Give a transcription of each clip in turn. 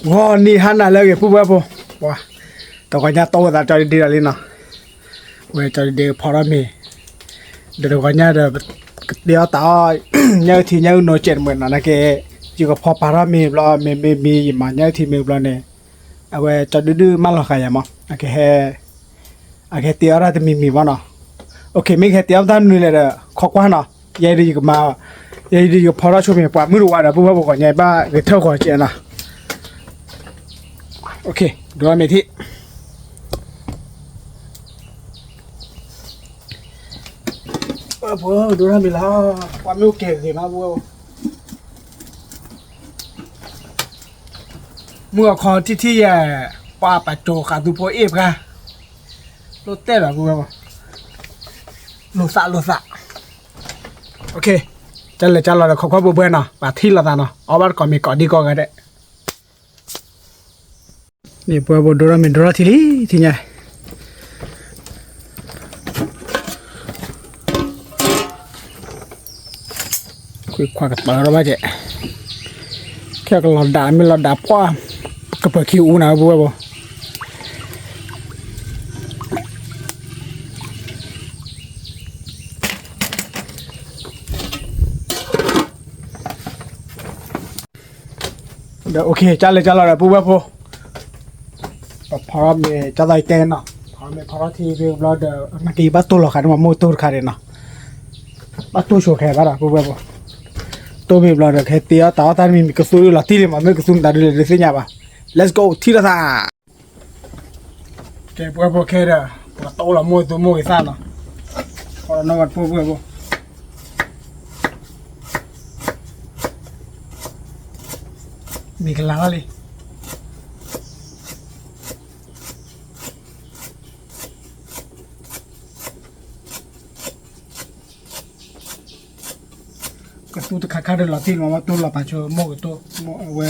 ngon đi hắn là lagi phu bapo wah tao có nhà to ta cho đi là nào về cho đi phò ra mì được có nhà được đeo tao nhớ thì nhớ nói chuyện mình là cái chỉ có phò para mì lo mì mà nhớ thì mì lo này à về cho đưa mà lo cái mà cái tiêu ra thì mì vào nào ok mấy cái tiêu ta nuôi là khó quá nào vậy đi mà vậy đi phò ra cho mì qua mới được vào là phu bapo có nhà ba cái thao có chuyện nào ok đưa mì thị bố đưa ra mì lá qua miêu kề gì mà bố mua conที่ป้าปัจโจขาดูโปเอฟค่ะรถเต้แบบบốโลสะโอเคจันเลยขอเบื่อเนาะป่าที่ละตาเนาะเอาบ้านก่อนมีก่อนดีก่อนกันได้นี่บัวดูรามินดูราที่ไงคุยควากับปลาเราไม่เจ๊แค่เราด่าไม่เราด่าป้ากระเป๋าคิวนะบัวเดี๋ยวโอเคจันเลยบัวพอมีจะได้เต้นเนาะพอที่เรื่องเราเดี๋ยวเมื่อกี้บัตรตัวหรอกค่ะว่ามูตัวค่ะเนาะบัตรตัวโชว์แค่บ้าระบัวตัวมีเราเดี๋ยวแค่เตี้ยแต่ว่าตอนมีกระสุนอยู่ละที่เลยมันไม่กระสุนแต่เดี๋ยวสิเนี่ยป่ะ let's go ที่ละท่าแกบัวแค่เด้อตัวละมูอีสานเนาะพอเราวัดบัวมีกันแล้วเลยก็ตัวตะขาเดินหลับที่มาตัวหลับไปชัวโม่ตัวโม่เว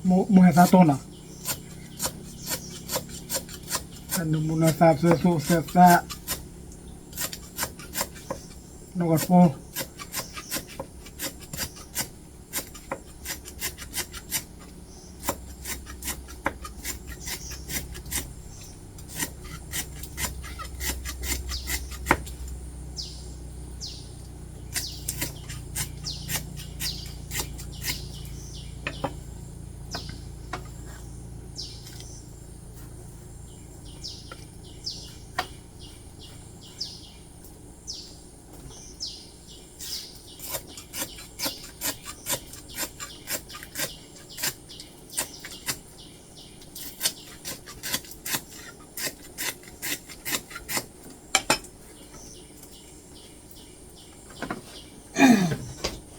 โม่ให้ซาตัวน่ะอันนู้นน่ะซาเสือซานกกระโปง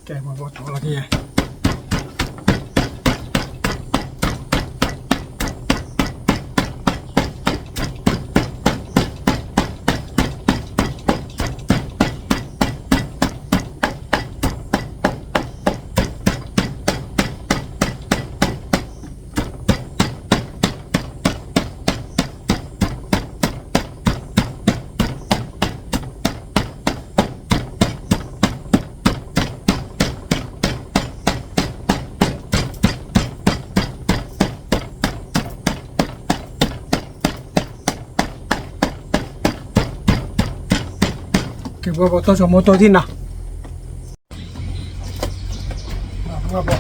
แกมาบอกตัวละที่que huevo todo moto dina huevo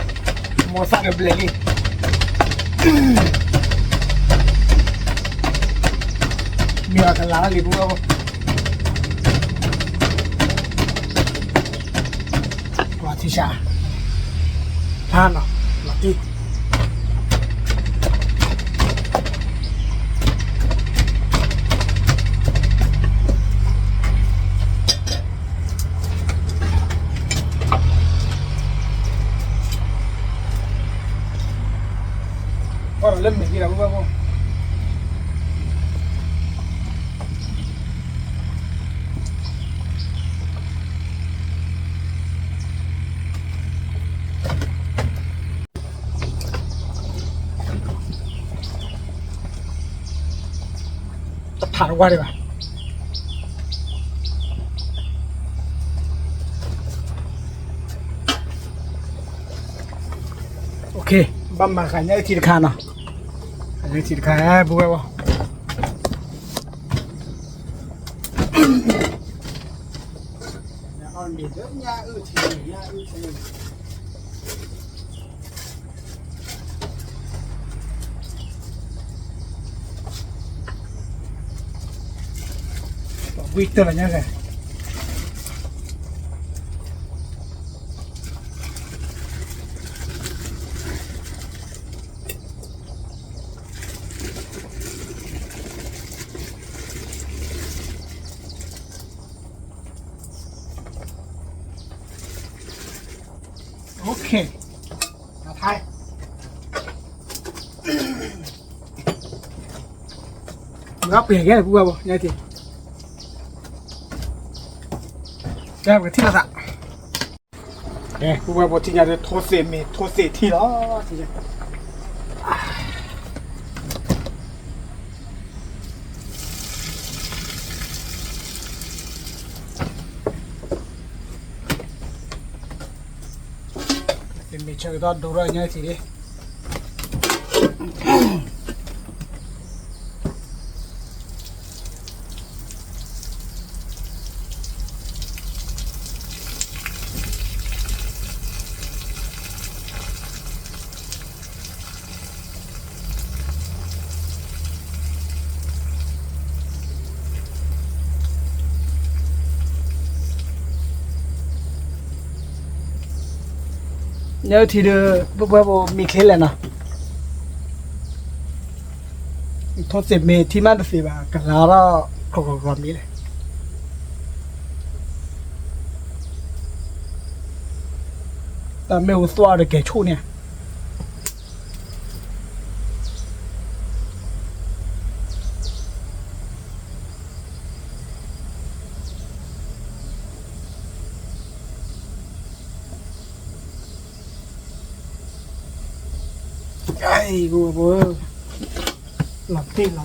moza de bleli mira que la ali huevo guatisha hana lati Ahora le me gira huevo. Thả qua đi bà. Ok, บ้ามาขายเนี่ยทีละคันเนาะขายเนี่ยทีละคันบุ้ยบ่เอาเดี๋ยวเนี่ยทีเนี่ยทีวิ่งตัวอะไรเนี่ยเลยโอเคมาไทยรับเปลี่ยนแค่พวกเราเนี่ยทีแก้กับที่ละสักเนี่ยพวกเราที่เนี่ยจะโทษเสียมีโทษเสียที่แล้วที่เนี่ยมีเชิงตอนดูอะไรเนี่ยทีนี้เนี่ยทีเดียวพวกเรามีเคล็ดเลยนะโทษเสียมีที่มันสิบ่ากันแล้วก็มีเลยแต่ไม่รู้ตัวเลยแกชูเนี่ยไอ้กูหลับตีม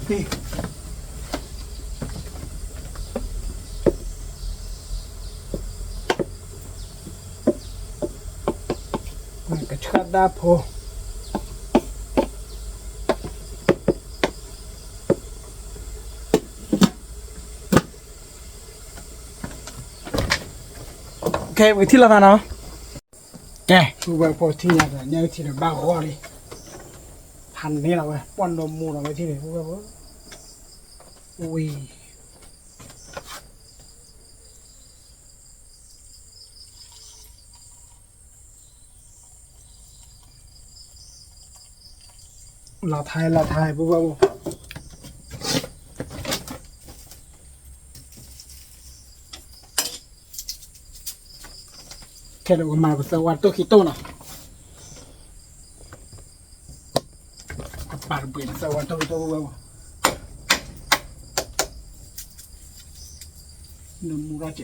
ันกระชัดได้พอโอเคไปที่ละกันเนาะแกกูไปพอที่เนี่ยที่บ้าหัวเลยทันนี่เราไว้ป้อนนมมูเราไว้ที่ไหนพวกเราอุ้ยเราไทยพวกเราแค่เรามาสวัสดิ์ตัวขี้โตเนาะปาดเปลี่ยนสวัสดิ์ตัวพวกเรานมูราเจ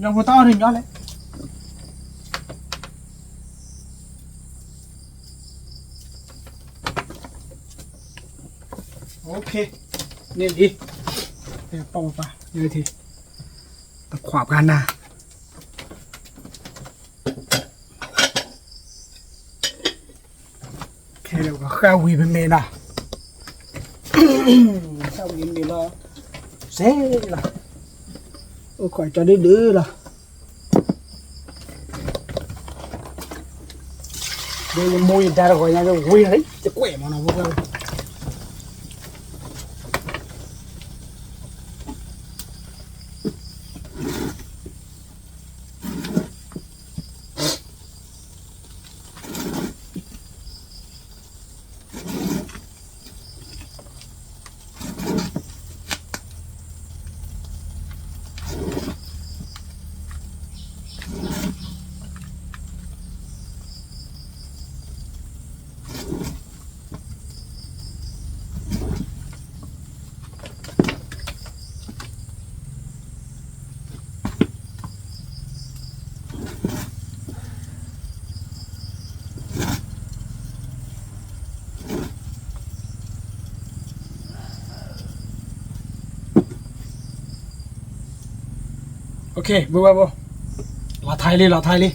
ยังไม่ต้องถึงยอดเลยโอเคเนี่ยดีเดี๋ยวปองไปเลยทีตะขวาบกันนะแค่เดี๋ยวก็ข้าววีเป็นเมน่ะข้าววีเป็นเมน่ะเซ่ละโอ้ขอจะได้ดื้อละเดี๋ยวมวยได้แล้วก็ยังจะวิ่งเลยจะแกว่งมันเอาพวกเรา โอเคบัวบัวเราไทยเลยไทยเลย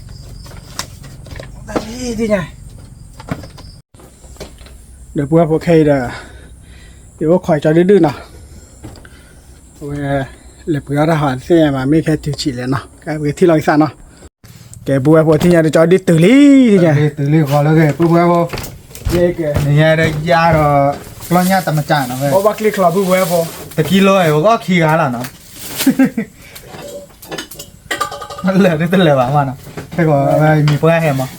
ที่ไงเดี๋ยวบัวโอเคเดี๋ยวคอยจอดื้อๆเนาะเว้ยเล็บก็ได้หันเสียมาไม่แค่ถือฉีดเลยเนาะก็เป็นที่เราอีสานเนาะแกบัวที่ไงเดี๋ยวจอดื้อตื่นลี่ที่ไงตื่นเลยก่อนแล้วแกบัวเย้แกเนี่ยได้ยาเรากล้องยาตามจานเนาะแกบัวคลิกคลาบัวตะกี้เลยก็ขี่กันแล้วเนาะนั่นแหละนี่เป็นเลยว่ะมันเนาะแค่ก็มีเพื่อนแฮมอ่ะ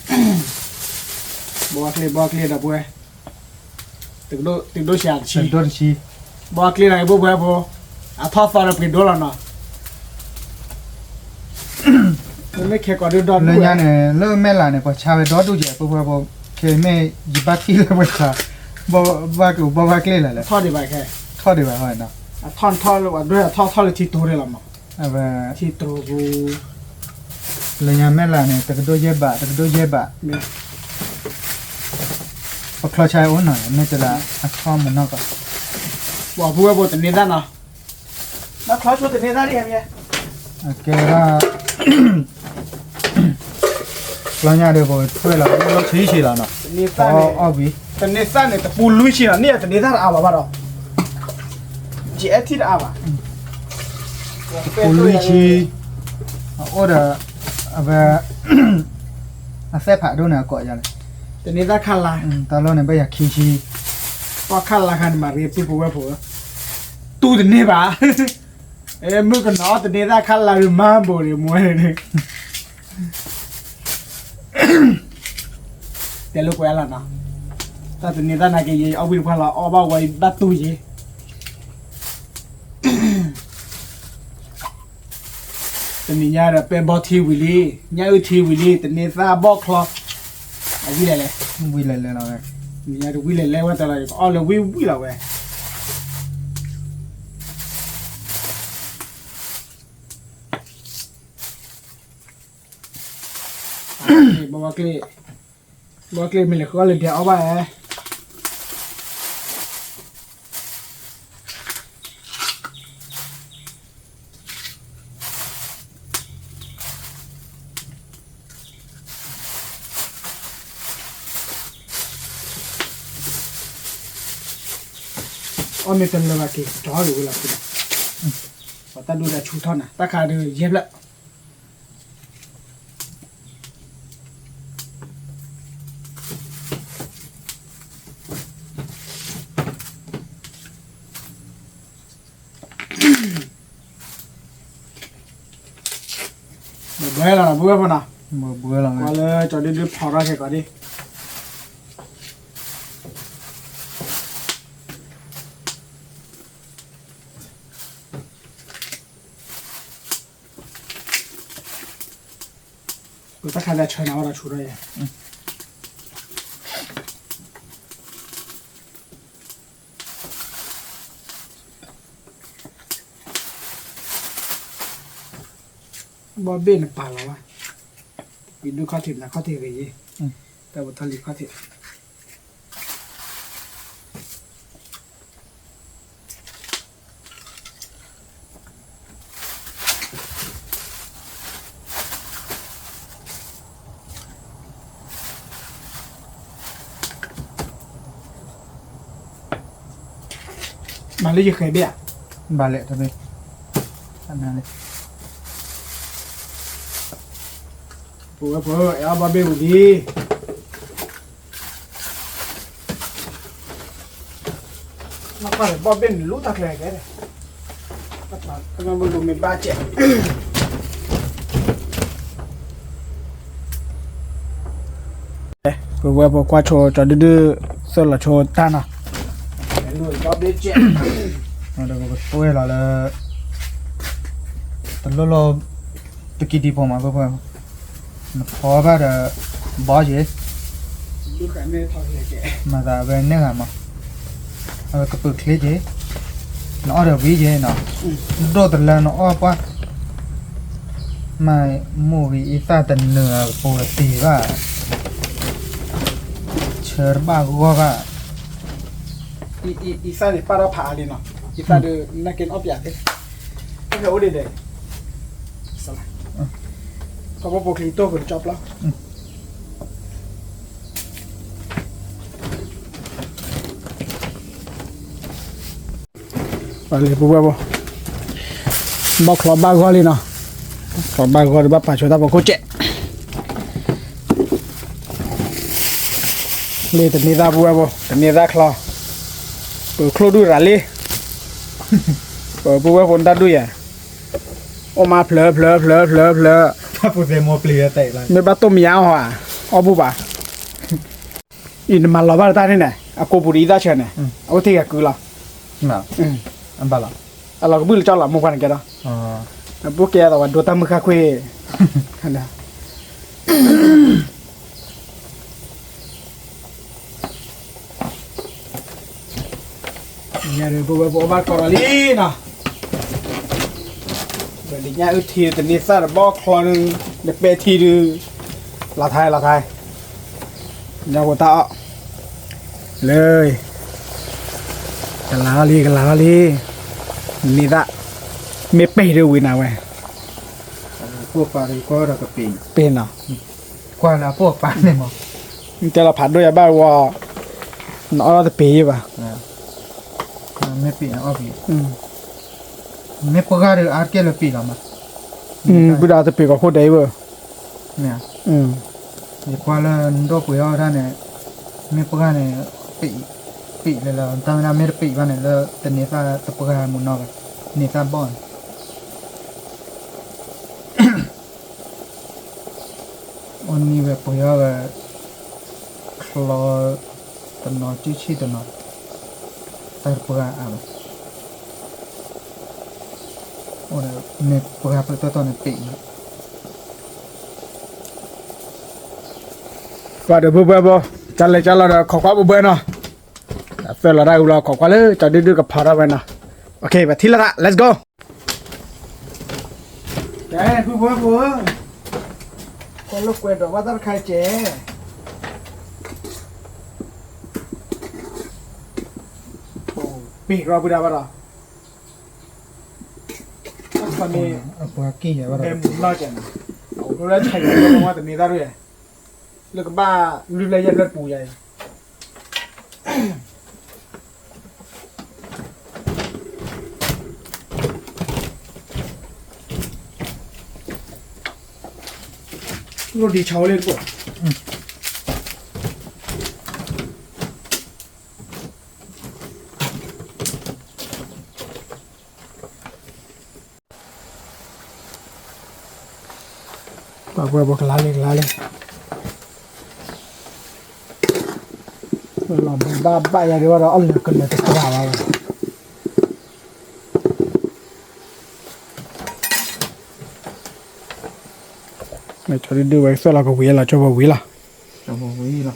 บัวคลิกนะบัวตึกดูเสียชี โดนชีบัวคลิกอะไรบัวอ่ะทอดฟาร์มกินดูแล้วเนาะไม่แค่ก่อนดูดอนเลยยาเนี่ยเริ่มแม่ละเนี่ยพอชาวดอดูเจ้าบัวเคยแม่ยิบที่เลยบัวบัวคลีเลยทอดดีไปแค่ทอดดีไปเนาะทอดเลยว่าด้วยทอดเลยที่ตัวเลยละมั้งที่ตัวกูเลยยาแม่ละเนี่ยแต่ก็ดูเย็บะพอคลอชายอ้วนหน่อยแม่จะละอัดข้อมันนอกก็ว่าบัวแต่เนี่ยได้เนาะแล้วคลอชแต่เนี่ยได้ยังไงแกว่าเราเนี่ยเดี๋ยวช่วยเราชี้แล้วเนาะอ๋อบีแต่เนี่ยสั้นเนี่ยแต่ปูลุยชี้แล้วเนี่ยแต่เนี่ยได้เอาบ้าหรอจีเอทีได้เอาปูลุยชี้โอ้เด้ออาเซ่ผ่าดูเนี่ยก่อนยังแต่เนี่ยได้ขั้นละตอนเราเนี่ยไม่อยากขี้ชี้ว่าขั้นละขั้นมาเรียบที่ผัวตู้แต่เนี่ยป่ะมึงก็นอแต่เนี่ยได้ขั้นละหรือมาบ่หรือมวยเลยแต่ลูกแว่นละเนาะแต่ตัวนี้ด้านในก็ยังเอาวิ่งพาเราเอาบ้าไว้ดัดตู้ยี่ตัวนี้เนี่ยเป็นบอทีวิลี่เนี่ยทีวิลี่ตัวนี้ซาบอกคลอเอาวิ่งเลยเราเลยเนี่ยวิ่งเลยว่าแต่ละเอาเลยวิ่งเราเว้ยบอกว่าเกลีไม่เหลือก็เลยเดี๋ยวเอาไปอ๋อไม่เป็นเลยว่ากี่จ้อหรือว่าอะไรพอตาดูแต่ชูท่อนนะตาขาดูเย็บละบัวละบัวพอนะบัวละก็เลยจอดดื้อพอรักแค่ก่อนดิกูต้องการจะช่วยน้าเราช่วยบ่เบนป่าแล้ววะวินดูข้อถิบนะข้อถิบอะไรยี่แต่บุตรลิข้อถิบมาเลยจะเคยเบี้ยบาเล่ทำไมทำงานเลยผัวเอาบาเบี้ยดีมาก่อนบาเบี้ยรู้ตักแหลกเลยมาก่อนกำลังดูมีบ้าเจ็บผัวบอกว่าโชว์จอดื้อสดละโชว์ต้านะลูกก็เบี้ยเจ็บเราก็ช่วยเราเลยตอนเราตะกี้ดีพอมาเพื่อนพอว่าเดี๋ยวบ้าจีลูกกันไม่ทอดเลยแกมาแต่เป็นเนี่ยไงมาก็เปิดคลิปจีน้อเดี๋ยววิ่งจีเนาะโดดเลยน้อป่ะไม่มูวี่อีตาแต่เนื้อปกติว่าเชื่อบ้ากูว่าอีซ่าเนี่ยป้าเราผ่าเลยเนาะอีซ่าเดินนักเก็ตออฟอย่างนี้ก็โอ้เด็ดส เขาบอกโปรคลีโต้คือจบแล้วไปเลยปุ๊บปุ๊บบอกคลอบบ้าก็เลยเนาะคลอบบ้าก็เลยบ้าป่าชดตาบอกโคเจเลยแต่นี่ตาปุ๊บปุ๊บแต่นี่ตาคลอเปิดคลอดูอะไรเปิดปุ๊บปุ๊บคนตาดูอ่ะออกมาเพลอ ถ้าปูเซโมเปลี่ยเตะเลย ไม่บ้าต้มยาวอ่ะอ๋อปุ๊บอ่ะอินมันเราบ้าตาเนี่ยอะโกบุรีตาเชนเนี่ยเอาที่กับกูละ น่ะอันบาละ เราก็บื้อเจ้าหลับมุกกันแกเนาะ อ๋อ พวกแกแต่ว่าดูตามมือคาคุยขันเดียวเนี่ยเดี๋ยวพวกบ้านกอลีเนาะเดี๋ยวนี้อึดทีแต่นี่ซาร์บอกคอนึงเด็กเปทีดูลาไทยยาวกว่าตาเลยกันลาลีนี่ละไม่เปย์ด้วยนะเว้ย พวกปลาดีก็เราก็ปีน เป็นเนาะ กว่าแล้วพวกปลาเนี่ยมั้ง แต่เราผัดด้วยบ้านว่าน้องเราจะเปย์ป่ะ ไม่ปีนอ้อปีไม่พวกเราเดืออาร์เกลปีนหรอมั้ง กูดาจะเปย์กับโคตรได้เว้ย เนี่ย Ừ. กว่าแล้วดอกกุยเอาท่านเนี่ยไม่พวกเราเนี่ยปีเลยแล้วตอนนั้นไม่ได้ปีวันเนี่ยแล้วแต่เนี่ยซาตะพวกเราหมุนนอกเนี่ยซาบอนวันนี้แบบพวกเราแบบคลอตนอจิชิตนอแต่พวกเราอ่ะโอ้เนี่ยพวกเราเปิดตัวเนี่ยปี ก็เดี๋ยวเพื่อนจันเลยจันเราเดี๋ยวขอความเบื่อเนาะเฟลเราได้กูเราขอความเลยจะดื้อกับพาราไปเนาะโอเคไปที่ละ let's go เจ๊เพื่อนคนลูกเวดว่าต้องใครเจ๊ปีกเราไปได้ป่ะเราตอนนี้ พวกกี้ya เต็มรอดจังเราได้ใช้กันลงมาแต่นี้ได้ด้วยเลือกบ้าลุยเลยยันเลือดปูใหญ่รถดีเช้าเลยปุ๊บบอกลาเลยเราบ้าอย่างเดียวเราเอาเลือกกันเลยตัวเราไม่ชอบดูไว้เสื้อเราก็วิ่งเราชอบวิ่งละ จะบอกวิ่งละ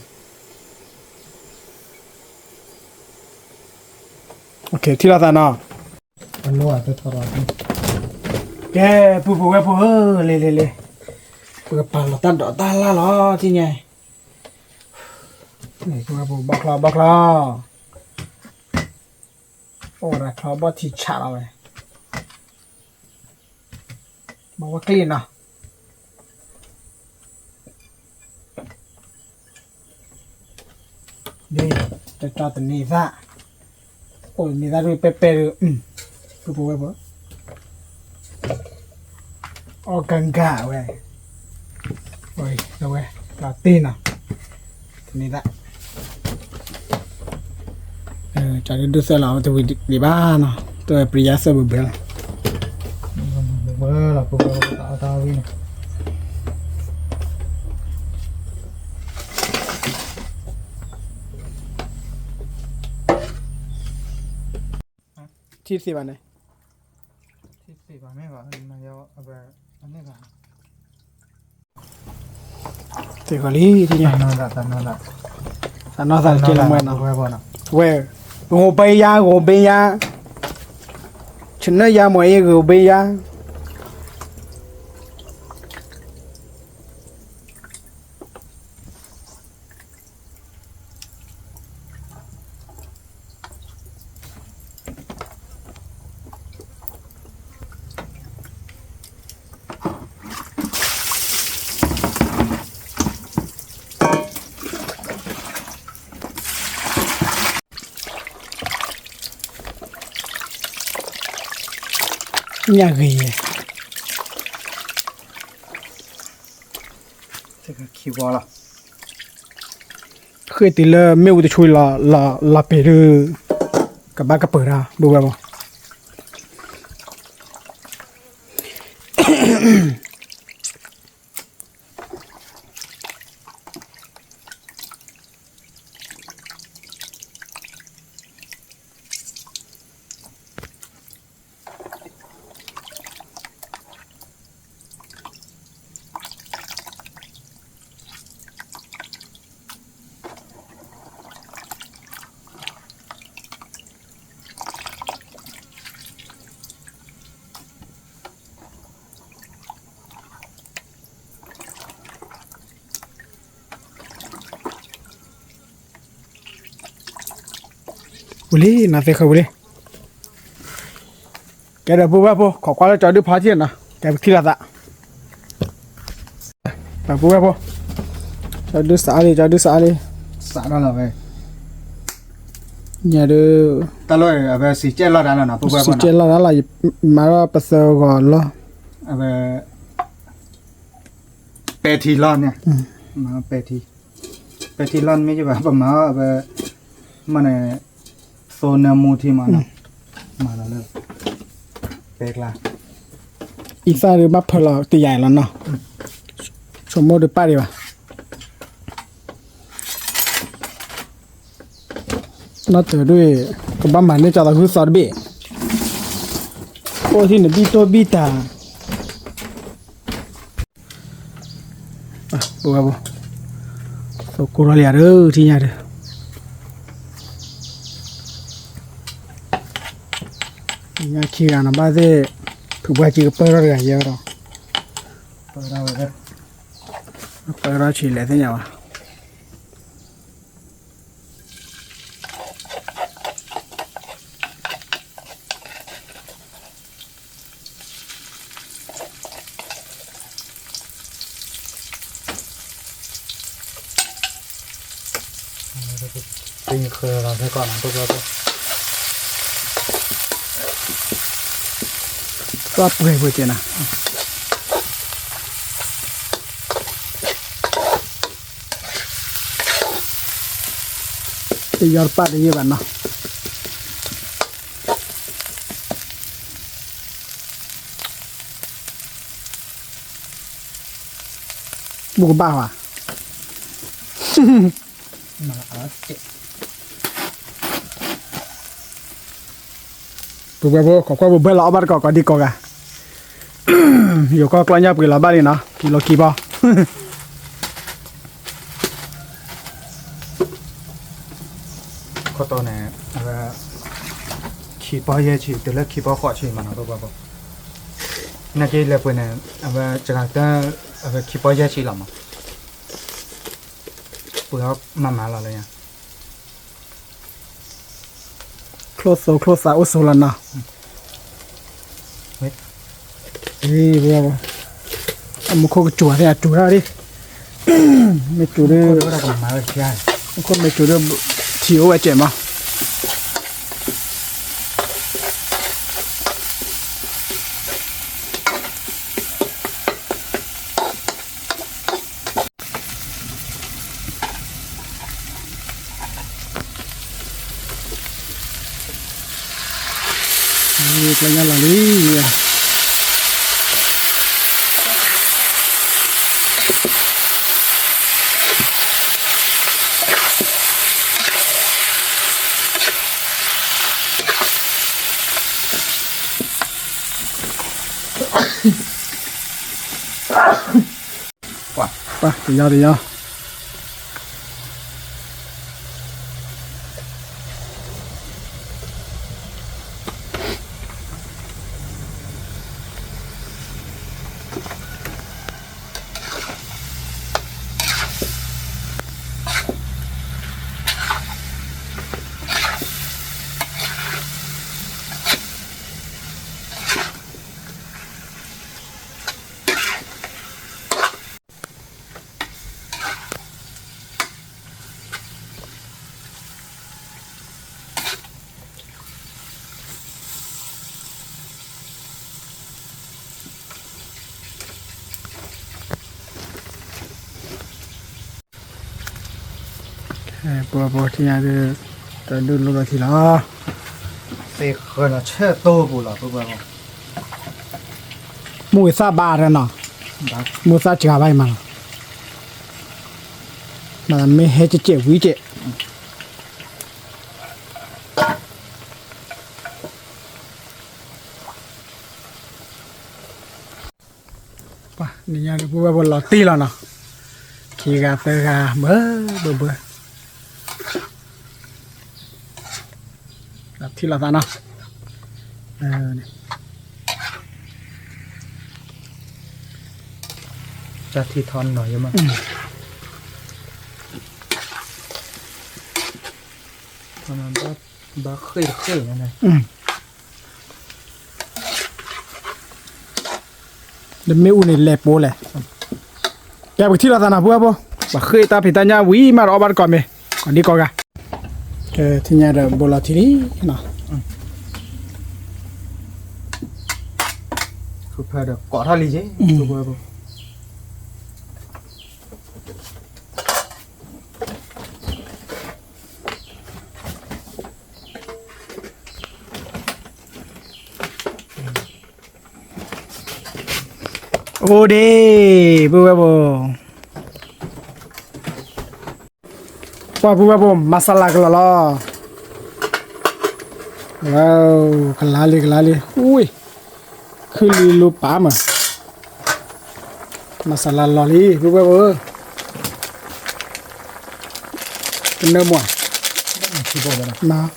โอเคที่เราตาเนาะ มันรั่วจะทรมาน แกปุ๊บเลยเปิดปากเราตัดดอกตาละล้อที่ไงนี่คือปุ๊บบักลอโอ้ระคลอบอที่ฉาเราเลยบอกว่าคลีนเนาะนี่จะจอดตัวนี้ซะโอ้ยนี่ซะดูเป๊ะปุ๊บโอ้กังกาเว้ยโอ้ยเอาเว้ยเราตีนอ่ะตัวนี้ละจากนี้ดูเสร็จแล้วตัวดีบ้านเนาะตัวปริยาเสบุเบล เบอร์ละพวกเราตาวิ่ง ที่สิวันไหน ที่สี่ป่ะไม่ป่ะมันยาวแบบอันนี้ป่ะ เจ้าลีที่ไง ตานอนละ สานอสานเจริญเนาะ เว้ยบ่เนาะ เว้ยโง่ไปยาฉันน่ะยาหมวยกูไปยา nhà gì 这个起锅了， khơi tí là mèo thì chui là bể được cả ba cái bể ra bù vào boleh nanti kau boleh cái bù vào khó quá là cho đứa phá chuyện nè cái khi là tạ và bù vào cho đứa xã đi xả ra là về. nhà đứa Ta nói về xì chết lo đã là nào tôi sự kiện là là mà nó bắt đầu gọi là về bè thì lon nha, mà bè thì lon mấy chứ bà mà về mà này số nam mu thì mà là lên bè là ít ra đứa bắt phải là tỷ dài là nó số một đứa ba đi mà nó từ đuôi cái bắp màn này cho tao cứ sọt bể ô thì nó bi ta à bố số cô ra liền đó thì nhà được nhà khi nào ba thế thực ra chỉ có ra cái gì đó ra chỉ lấy thế nào à tinh khơi là cái con tôi có bưởi vừa chưa nào thì giờ bắt được như vậy nào mua cái bao à mà ở bố có qua bố bơi lọ bắt có đi có cả nhiều có coi nhau bơi lọ bắt đi nó kilo kỳ bao có to này về khi bao giờ chỉ từ lúc khi bao họ chỉ mà nó đâu bao nãy cái là bên này về chẳng hạn ta về khi bao giờ chỉ làm mà bữa mà là nha close ô số lần nào đi bây giờ một khô cái chùa thế chùa ra đi mấy chùa đi có đó còn mà chơi con mấy chùa đi thiếu vậy trẻ mà như cái nhà là đi qua thì nhau bố thì nhà thì tao đưa lúc đó thì nó Tê khơi là chết tô bù là bố bố mùi sa ba rồi nọ Đó mùi sa chả bay mà mình hết chế quý chế pa ni nhà được bố lọt tí là nọ khi gà tơ gà bơ bơ lọt tí là ta nọ này. Chặt thịt thon nổi mà Thon nó bác khơi này này Để mấy u này lẹp bố này cái bữa thi là ta nào bữa bố bà khơi ta phải ta nhà quý mà nó bán còn mày còn đi coi cả cái thì nhà được bố là thì đi nào Cứ phải được cỏ ra lì chứ bố bố ô đi bố bố masala cái lo wow cái lá ui cứ li lu pa mà masala lo li bố cái nơi mua mà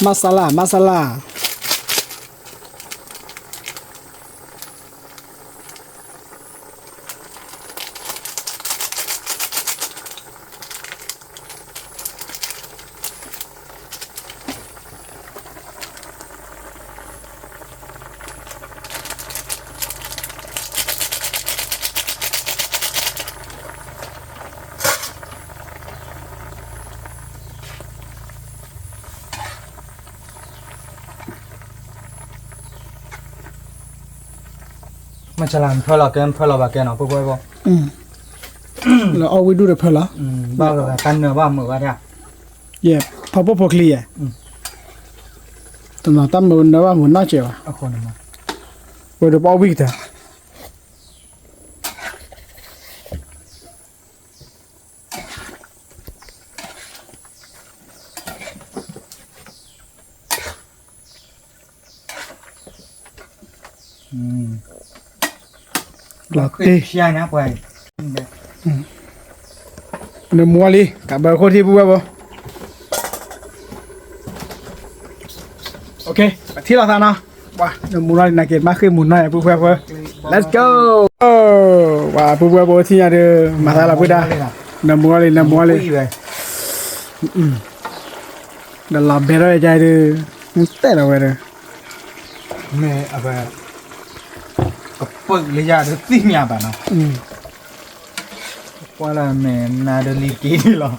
masala Mà chả làm phơi là bà kia nó bố bố là always do the pearl bao giờ tan nửa bao mở ra đấy yeah pop clear tụi nó tâm muốn nó muốn nói chuyện à không mà rồi được bao week ta là tê xia nhá quầy nó mua đi cả bờ khô thì bùa bò ok thì là sao nào wow nó mua này là kiện mắc khi muốn này bùa bò let's go wow bùa bò thì nhà được mà ta là bùa đa nó mua đi nó làm bê rồi chạy được tệ đâu vậy mẹ à bà có bự lấy ra được tí nhà bà nào qua là mẹ na được ly ký rồi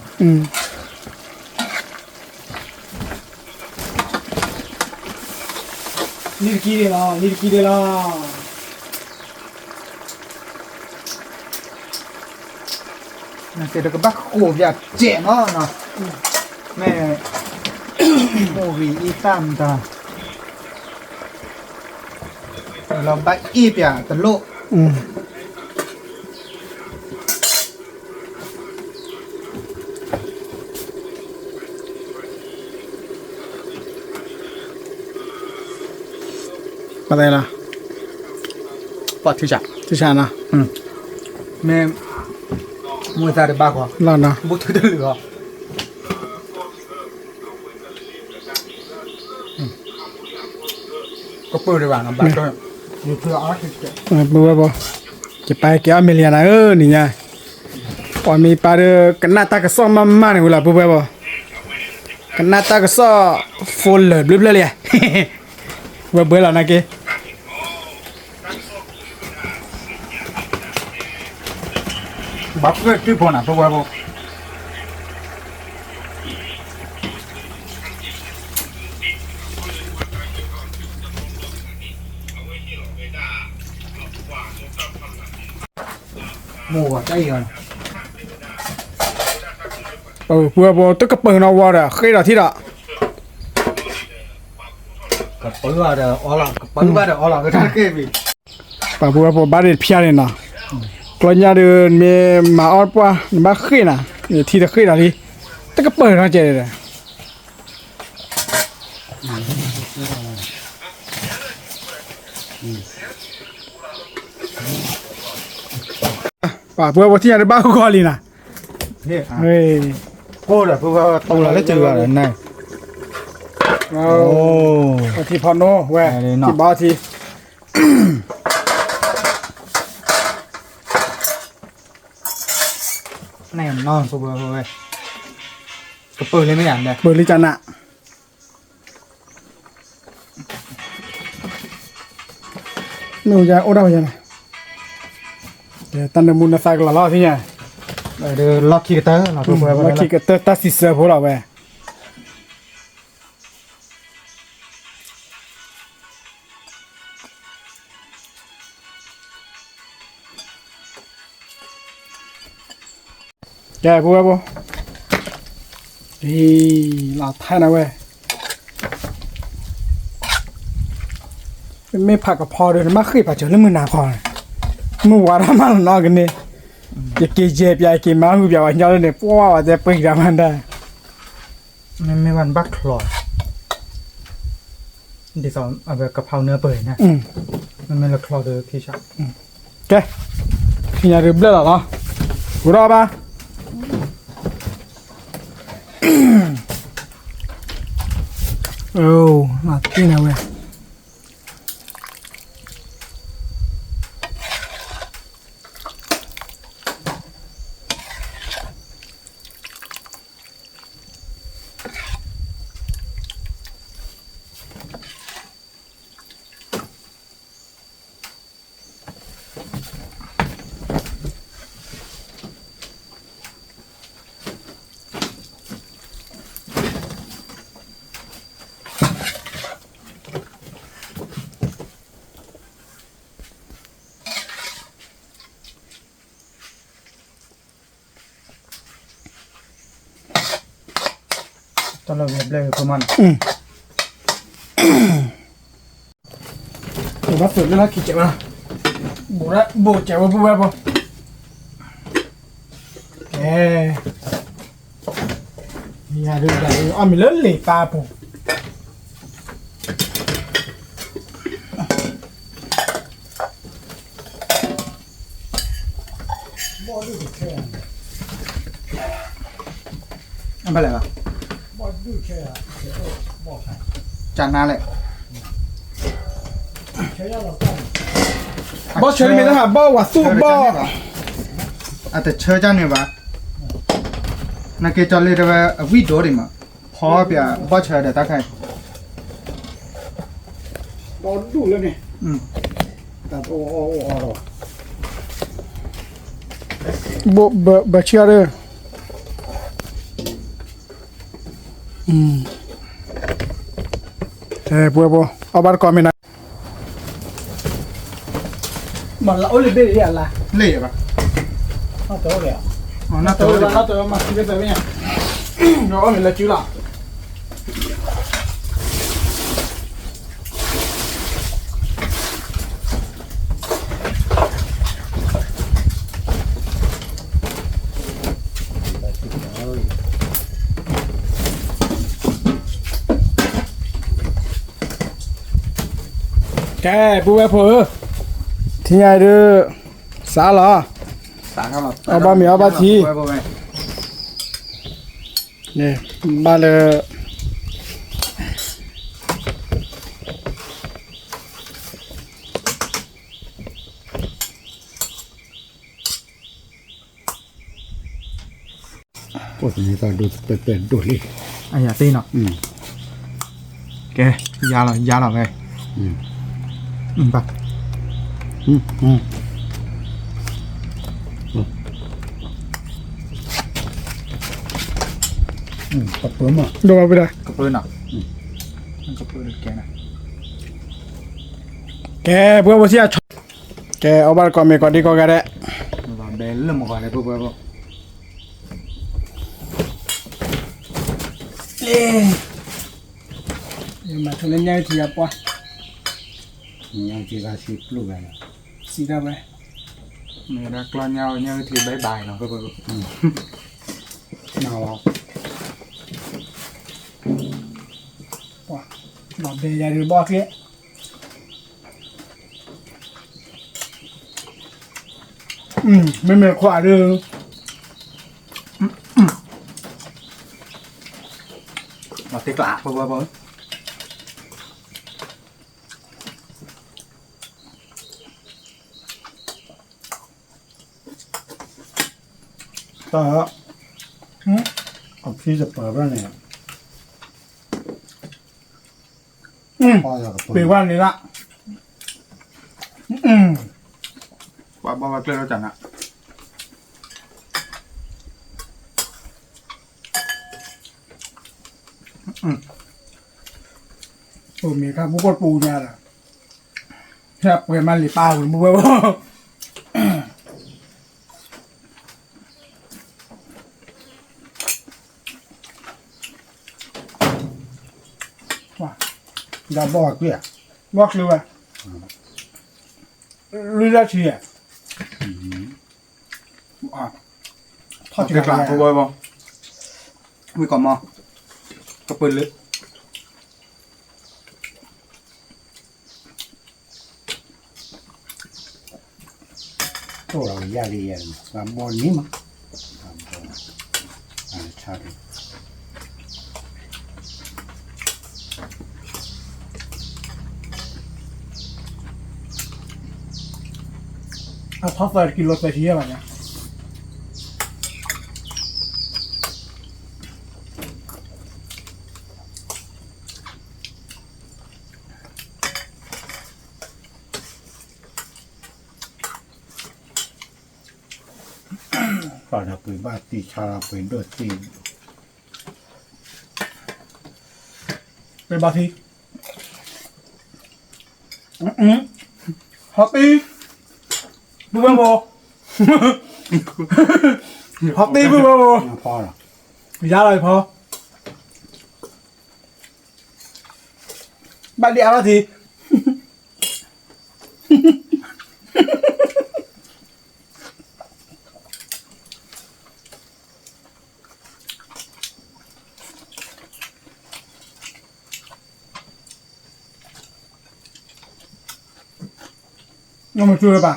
ly ký đi lo sẽ được cái bác khổ việt trẻ nó nào mẹ mô vì y tam ta là bác y bia tận lộ bắt đây là bắt thứ chả nào mẹ mua ra được ba quả là nào bút thứ tư rồi có bự được bạn nó bắt rồi nhiều thứ áo thì bùa bò chỉ phải kéo mình liền này nè nha còn mình phải cái nát ta cái sọ mà này là bùa bò cái nát ta cái sọ full lợn blue blue liền bữa là này kia bắt cái phone à bùa mua ở đây rồi บัวบัวตึกกระเปิงเราวัวเด้อเคยเราที่ละ กระปือว่าเด้ออ๋อล่ะกระปือว่าเด้ออ๋อล่ะก็ได้เก็บอีก ป่าบัวบัวบ้านเด็ดเพี้ยเลยนะกลอนยาเดินมีมาออดปัวมาเคยนะที่จะเคยเราที่ตึกกระเปิงเราเจอเลยป่าบัวบัวที่ยาได้บ้าก็ลีนะ นี่ เฮ้ย โอ้เด้อเพื่อว่าโตแล้วได้เจออะไรนั่น โอ้ โอ้ ที่พอโน่เว้ย อะไรเนาะ ที่บ้าที่ แน่นอนเพื่อว่ากระปือเลยไม่อย่างเด้อ เบอร์ลิจันอะนู่นจะโอ้ได้ยังไงเดี๋ยวตันเดมุนสักละล้อที่เนี่ย เด้อล็อกขี้กระเตอร์เราเพื่อว่า ว่าคิดก็เตอร์ตัดสิเสือพวกเราเว้ยแกพูดว่าบ่เราท่านะเว้ยไม่ผักกับพอเลยมาขึ้นผักเจอเรื่องมือหนาคอมือวาระมาหนอกันนี่จะกินเจ็บใหญ่กินมาหูเบียวอันยาวเลยเนี่ยป้ว่าจะเปิดดามันได้ ไม่วันบักคลอดเดี๋ยวสอนเอาแบบกะเพราเนื้อเปื่อยนะมันไม่ละคลอดเลยพี่ชาย แกพี่ยาเรือเบลล์เหรอกูรอป่ะโอ้มาที่ไหนเว้ยตอนเราแบบเลยประมาณ ผมว่าสุดแล้วขี้เจ็บนะบูระบูเจ็บว่าบูแบบบ่พี่ยาเรือได้อ้อมีเล่นเหล็กปลาผมบ่ดูแค่ อันเป็นไรวะ บ่ดูแค่บ่ใช่ จานน้าเลย แค่ยาเราต้องบ่เฉยไม่ได้ค่ะบ่ว่าสู้บ่ อ่ะแต่เชื่อจานเนี่ยปะนักเกจอเลยเดี๋ยววิดโดดิมาพอเปียบ่เชื่อเดี๋ยวตาใคร บ่ดูแล้วนี่ แต่ โอ้บ่เชื่อเลยบัวเอาบาร์กอมินะมันละโอลิเบรีอะไร เล่ปะ น่าตัวเลย อ๋อน่า ตั ตัว ว น่าตัวมาสิบเอ็ดเนี่ยเราเอาเลยจุฬา แกปูไว้พอที่ไงเด้อสาเหรอ ตาครับ เอาบะหมี่เอาบะทีนี่มาเลยโอ้ยตอนดูเป็นดูดิ อ่ะอย่าตีเนาะแกยาเราไงปะ กระเพื่อมอ่ะดูมาไปเลย กระปืนเนาะมันกระปืนแกนะ แกเพื่อว่าเสียแกเอาบ้านก่อนเมก่อนดีกว่ากันแหละ เราเดินเริ่มมาก่อนเลยพวก ยังมาทุเรียนใหญ่ที่อ่ะป่ะ ยังที่ก็สิบลูกอะไร สีดำไหม นี่นะกลอนยาวเนี่ยถือบายบายเนาะก็เบอร์ น่ารัก ป่ะหลอดเดียร์หรือบอกเลยไม่เหมือนขวาเรื่อง มาติกละเบอร์เบอร์ ก็เอาพี่จะเปิดแล้วเนี่ยพอแล้วก็ เปลี่ยนวันนี้ละว่าบอกว่าเกลือเราจังอ่ะ ผมมีครับพวกปูเนี่ยแหละครับเปลี่ยนมันหรือเปล่าผมบอกว่าอย่าบอกเพี่ย บอกเลยว่ารู้ได้ทีอ่ะ ทอดติกละเบอร์เบอร์วิก่อนมอกระปืนลึก ตัวเราอย่าเรียนกับบอลนี้มั้งชาติ เอาท็อปเฟอร์กินรถไปทีอะไรเนี่ย ก่อนเราไปบ้านตีชาไปโดดตี เป็นบาทีฮอตตี้ดูบ้างโบฮอตตี้ดูบ้างโบ ยังพอหรอ มียาอะไรพอบ้านเดียวบาทียังไม่ช่วยป่ะ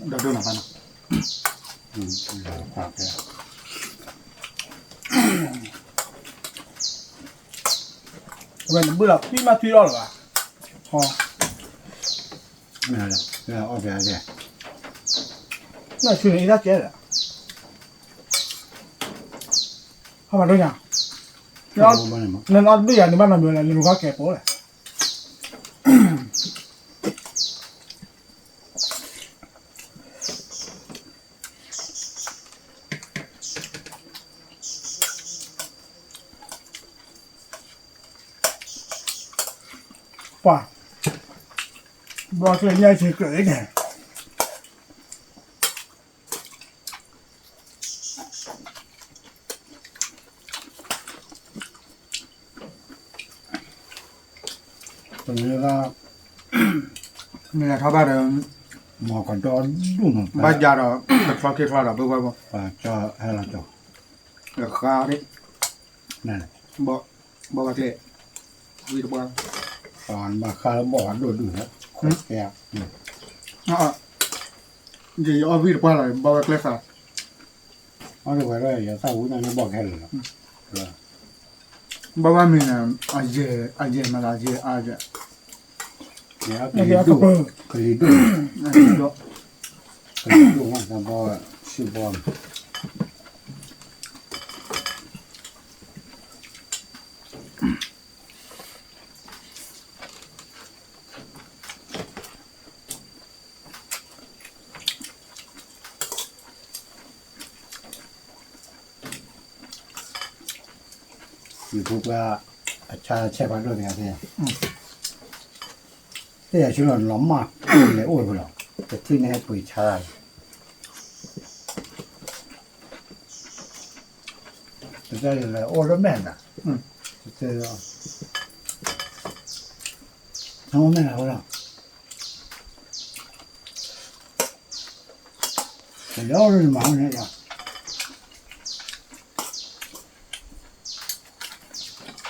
เดี๋ยวดูหน่อยกันนะ เราฝากเลย วันนี้เบื่อพี่มาที่รอหรอพอ นั่นแหละแล้วเอาไปอะไร น่าช่วยอีกแล้วเจ๊เลยเข้ามาด้วยยัง เราบ้านมั้ง นั่นเอาด้วยอย่างนี้บ้านเราอยู่แล้วนี่รู้ว่าแก่โป้เลยป่ะบอกเลยยายเฉยเกิดไงตรงนี้ก็ นี่แหละเขาบ้านเดิม หมอกันดอนดูมัน บ้านยาเราแต่ฟอกเกตเราเบอร์เบอร์ ป่าจะให้เราจบ เดี๋ยวข้าวนี่ นั่นแหละ บอกว่าเกลือวิดบัว ตอนมาคาร์บอนโดดดูแล้วแก้ว อ๋อยี่เอาวิดบัวอะไรบอกว่าเกลือค่ะ เอาไปเลยอย่าเศร้าหุ่นนั่นบอกแค่เลย บอกว่ามีนะอาเจมาลาเจอาเจ เนี่ย นี่ก็เปิด เคยดู อันนี้ก็ เคยดูว่าทำบ่ชื่อบอล อยู่พวกว่าชาแช่พันด้วยกันเนี่ยแต่ชื่อหล่อนล้อมมากเลยโอ้ยพวกเรา แต่ที่นี่ให้ปุ๋ยชาจะได้อะไรโอ้แล้วแม่น่ะจะเจอทั้งแม่เขาหรอแต่แล้วเรื่องหมาเนี่ยจ้ะ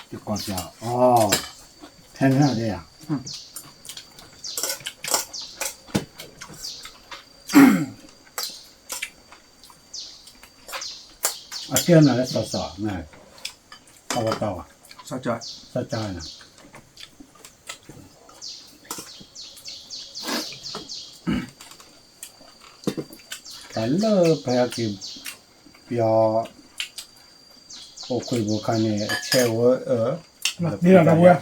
จะกอดยาวอ๋อแทนหน้าได้อ่ะอาเทียนอะไรสอๆนะเอาว่าต่อ สะใจ สะใจนะแต่เลิกไปกินเปียโอคุยบุคคลเนี่ยเชื่อว่านี่แหละนะเว้ย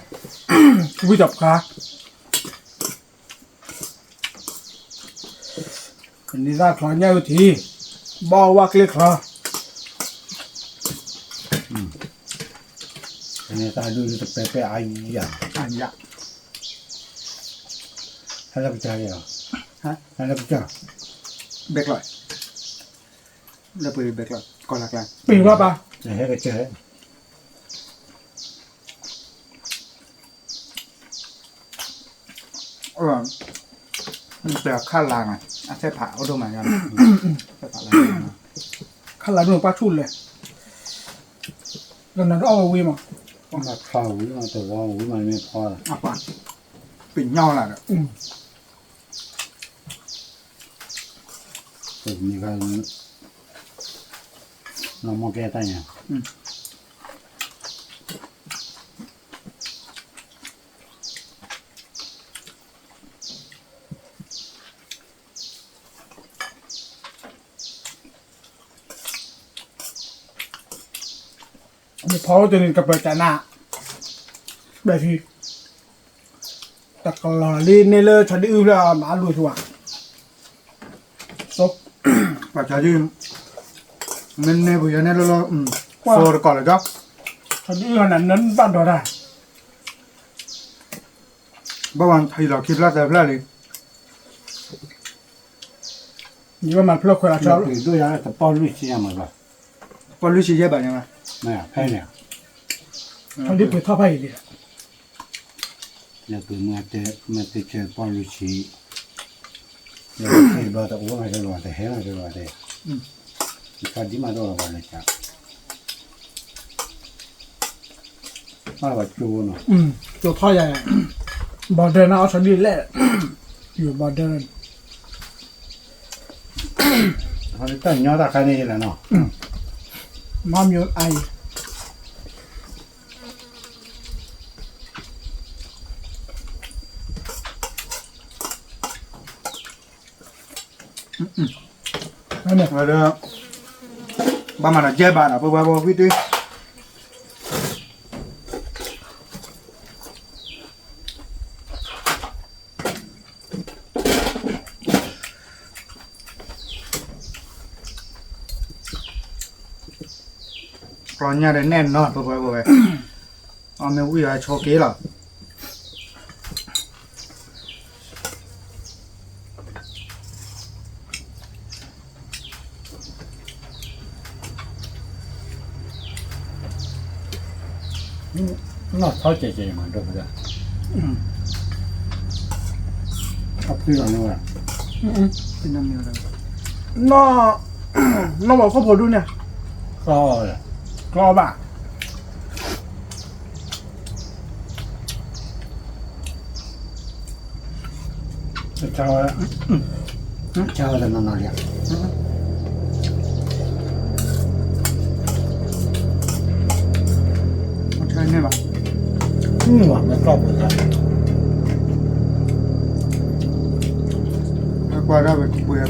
ผู้จับขาอันนี้ราคาเนี่ยทีบอกว่าเกลียดขา อันนี้ตาดูจะเป๊ะๆอายุอย่าง อันยะ ให้เราไปจ่ายเหรอ ฮะ ให้เราไปจ่าย เบกลอยแล้วไปเบกลอยก่อนหลักแรง ปีว่าปะ ให้เราจ่าย มันเปลือกข้าลางอ่ะใช่ผ่าเอาดูเหมือนกันใช่ผ่าลาง ข้างหลังหนูป้าชุนเลยตอนนั้นเอาวีมา มาเข้าวิมาแต่ว่าวิมันไม่พอ อ่ะป่ะปิ่นย่อละเนี่ย แต่มีการน้องมองแก้ได้ยัง มีพอจะนึงกับเปิดจานะแบบที่แต่ก็รอลีนในเลยฉันได้อื้อแล้วมาลุยทั่วซบ ป่ะจะยืมมันในบุญเนี่ยเราโฟร์ก่อนเลยจ้ะ ฉันได้อื้อนั้นบ้านตัวได้ บ้านไทยเราคิดแล้วแต่เพื่อเลย นี่ว่ามันเพลิดเพลินชอบ 对对呀，他报绿旗嘛吧？ พอรู้ชีเยอะแบบยังไง 没有，拍了， ฉันได้เปิดท่อไผ่เลย 那个没得这报绿旗，那可以把它我还是乱的，还是乱的，你看你妈多少万来讲？那我猪呢？ ตัวท่อใหญ่บอลเดินเอาฉันดีแหละอยู่บอลเดิน 好像到鸟大看那些了呢。 มามีไอ นั่นเนี่ย มาเด้อบ้านมันเจ็บบ้านอ่ะเพราะว่าวิธีตอนนี้ได้แน่นอนเพราะว่าเอาไม่วิ่งโชว์กี้หรอ 那炒姐姐嘛，对不对？他不让那个， เป็นน้ำเนียวเลย น้อน้องบอกเขาพอดูเนี่ย 高了， กรอบอ่ะ 这炒了，炒了在哪里啊？ มันใช่เนี่ยปะ 嘛，那搞不来。 ถ้ากว่าเรา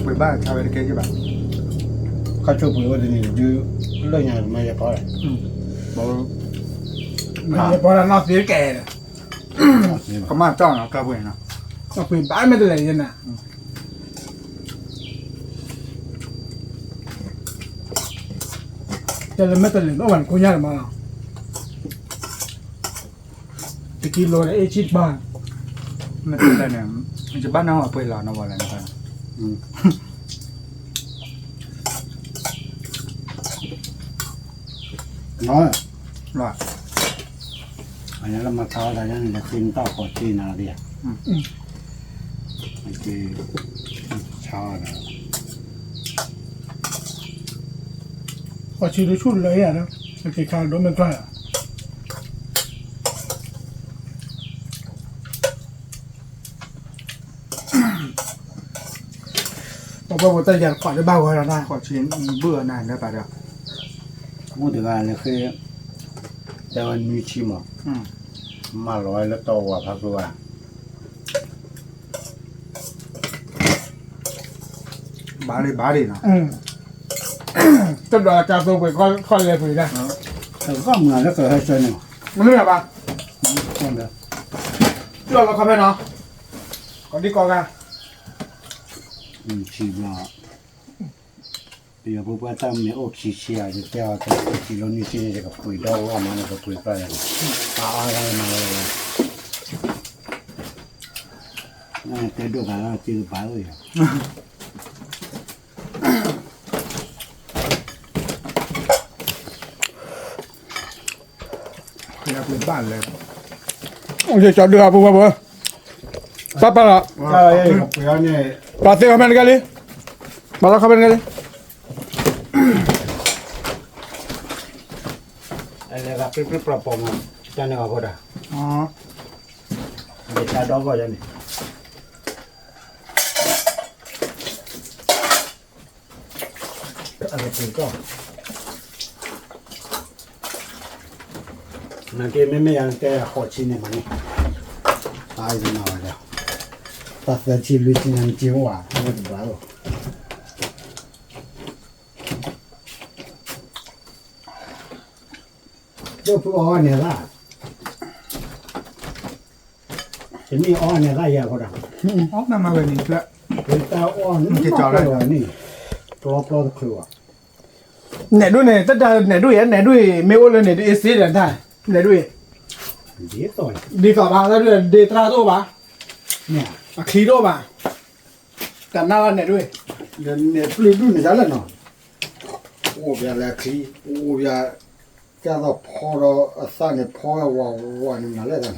ไปบ้านชาวเวรเกย์ใช่ปะ 他就不要的呢，就那样没也搞了。 บอก ไม่ได้พอแล้วนอกเสียแก่เลย เขามาจ้องเรากระเบื้องนะ ก็เปลี่ยนบ้านไม่ได้เลยยันน่ะจะเลยไม่ได้เลยเมื่อวันคุณย่ามาตะกี้โลละเอชิดบ้าน ไม่เป็นไรเนี่ยมันจะบ้านน้องอ่ะไปหลานเอาอะไรนะครับ nói หรอ anh ấy là mà thao là nhân là xin tao có chi nào đi à cái sao là พอชีดูชุดเลยอ่ะนะโอเคค่ะรถมันใกล้อ่ะบอกว่าแต่อยากขอได้บ้างกว่านะ ขอชิ้นเบื่อนานได้ป่ะเดี๋ยว mua được ăn là khi đeo anh như chi mà mà nói là to quá phát rồi บ้าเลยนะ จะรอจากตัวไปค่อยเลยคุยได้ có người nó cười hơi chơi này มันเรื่องอะไรบ้าง không được เรื่องเราคำให้เนาะก่อนที่กองกัน chỉ là bây giờ bố quan tâm mấy ốc xì xì à thì theo cái chỉ lo như thế này cái quỷ đâu mà nó cái quỷ phải là ai mà này cái đồ cả là chưa bán rồi คือเราเป็นบ้านเลย โอเคจอดเรือปุ๊บปุ๊บปั๊บปั๊บละ cái quỷ này ปลาเสียเขาเป็นกันเลยมาแล้วเขาเป็นกันเลย anh là gặp cái problem mà cho nên là có đã อ๋อ để ta đó vào cho này ăn cái có nó cái mấy ăn cái khó chín này mà này ai gì nào vậy ta sẽ chỉ luyện chín ăn chiếu à không được vào đâu phụ o này ra cái mi o này ra giờ có đâu อ๋อนั่นมาเป็นนี่แหละ người ta o nó cái trò này rồi nè to khử à ไหนด้วยเนี่ยตั้งแต่ไหนด้วยไหนด้วยไม่โอ้เลยไหนด้วยเอซีเดี๋ยวได้ไหนด้วย biết rồi ดีกว่าบ้างแล้วด้วยเดตราโต้บ้าง nè อะคลีโต้บ้างแต่หน้าเราไหนด้วย nên nè plư đun này giá lần nào ô bây là khí ô bây cái đó phò đó sang này phò vào nên là lên rồi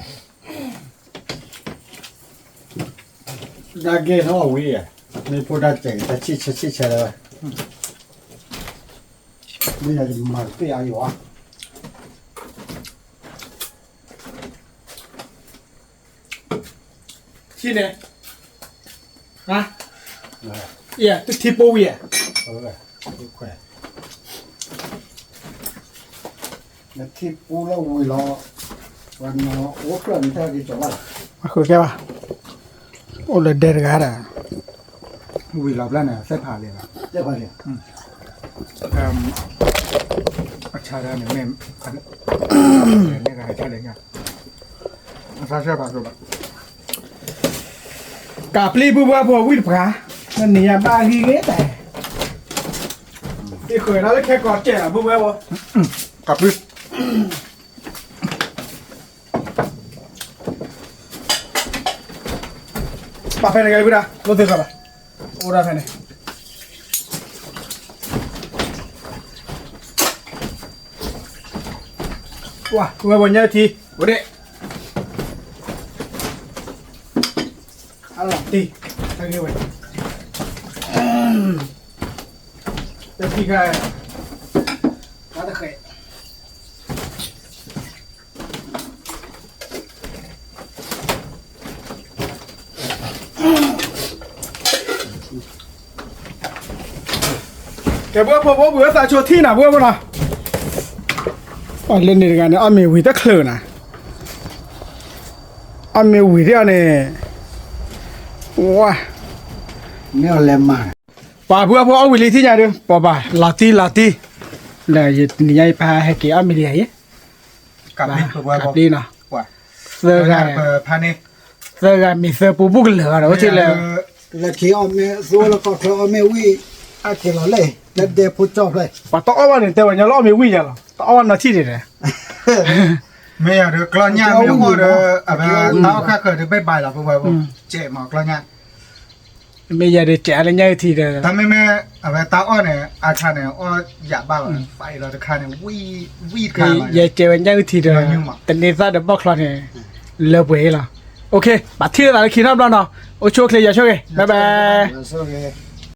ra kia nó ở quê à nên phụ đã chạy ta chi rồi bây giờ thì mà cái ai vậy ที่เนี่ยฮะเอี่ยที่โปวีอ่ะ khỏe nó thịt u lâu mùi lo và nó ốp lần theo cái chỗ này มาคุยแกป่ะโอ้เลยเดรกันอ่ะ วีรอบแล้วเนี่ยเส้นผ่าเลยนะ chắc phải liền อาชาดาเนี่ยแม่อันนี่ก็ให้ชาเลยไงอาชาใช่ป่ะรู้ป่ะ กาปลีปุ๊บพอวิ่งผ่านั่นนี่บ้านที่เงี้ยแต่ที่เคยแล้วแค่กอดเจ้าปุ๊บปุ๊บ กลับลึก ปะเพนกันกูด่ารถเถื่อนป่ะโอ้ด่าเพนว้ากูไปบนยาทีวันนี้อะไรตีทางนี้ไว้จะทีกันมาตะเคียนแกบัวบัวตาชัวที่น่ะบัวบ่ล่ะอ๋อเล่นนี่กันเนี่ยอเมวีตะเคลอน่ะอเมวีเนี่ยเนี่ยว้า nếu làm mà ป่าบัวเอาวิลีที่ไหนเด้อป่าลาตีแล้วนี่ยายพาให้แกอเมริกา กลับลึกว่า กับดีน่ะ ว่า เสื้อกัน พานี่ เสื้อกันมีเสื้อปูบุกเหลือแล้วที่แล้ว là khi ông mẹ rồi là có thể ông mẹ uy ai chỉ nói lấy là để phụ cho lấy ป่าต้องเอาวันนี้แต่ว่าอย่าล้อมีวิ่งอย่าล้อต้องเอาวันนาทีเดียว ไม่อยากเดือกลอนยาไม่รู้ว่าเดือแบบเท้าข้าเกิดเดือใบใบหรอกเพื่อนเจ็บหมอกลอนยา没也得捡了伢提的，他妹妹啊不打二呢，啊看呢，我哑巴了，发了就看呢，微看了，也捡完伢提的，等你咋的不看呢？了不了。OK，把提了拿来看他不了呢，我去可以也去，拜拜。所以。